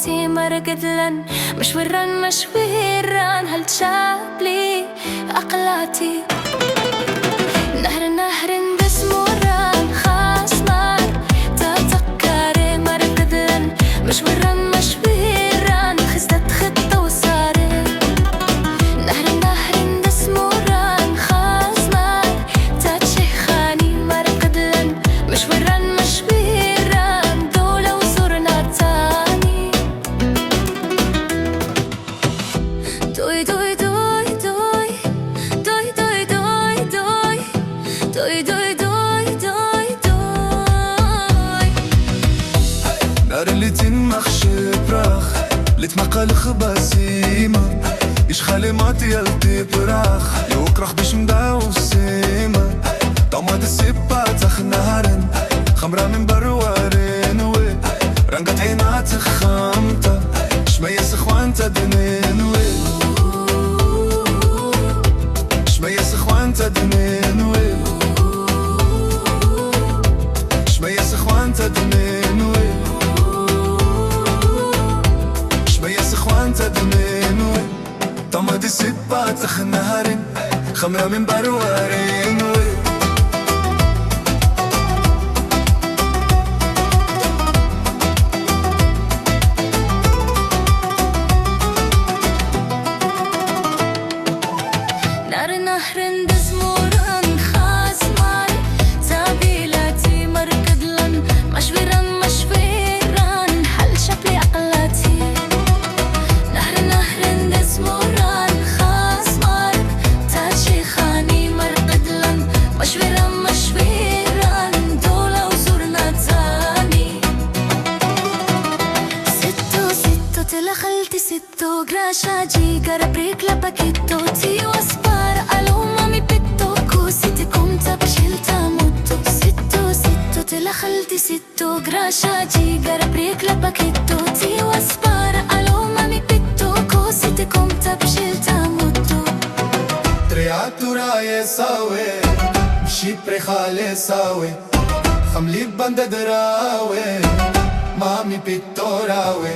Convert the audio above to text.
تي مرقدلن مشويران هل تشابلي أقلاتي نهر دس موران خاص مار تتكاري مرقدلن مشويران خزدت خطة وصاري نهر دس موران خاص مار تتشيخاني مرقدلن مشويران دولة وزورنا تاني دوي دوي دوي دوي دوي دوي دوي دوي دوي دوي دوي دوي دوي نار اللي تنمخش براخ اللي تمقل خباسيمة إيش خالي ماتي يلتي براخ يوكرخ بيش مداو السيمة طمات السبات أخ نهارن خمرة من بروارين وي رنقت عينات خامتة شميس اخوانتا دنين وي شميس اخوانتا دنين وي شميس اخوانتا دنين وي شميس اخوانتا دنين وي طمات السبات أخ نهارن خمرة من بروارين وي نهر دس موران خاص مار زابيلاتي مرقدلن مشويران حل شبلي أقلاتي نهر دس موران خاص مار تاتشيخاني مرقدلن مشويران دولة وزورنا تاني ستو تلخلتي ستو غراشا جيجر بريك لباكيتو تي واسبار ألو مامي بيتو كوسيتي كومتا بشيلتا موتو ستو تلخلتي ستو غراشا جيجر بريك لباكيتو تي واسبار ألو مامي بيتو كوسيتي كومتا بشيلتا موتو ترياتو راي ساوي مشي بريخالي ساوي خملي بند دراوي مامي بيتو راوي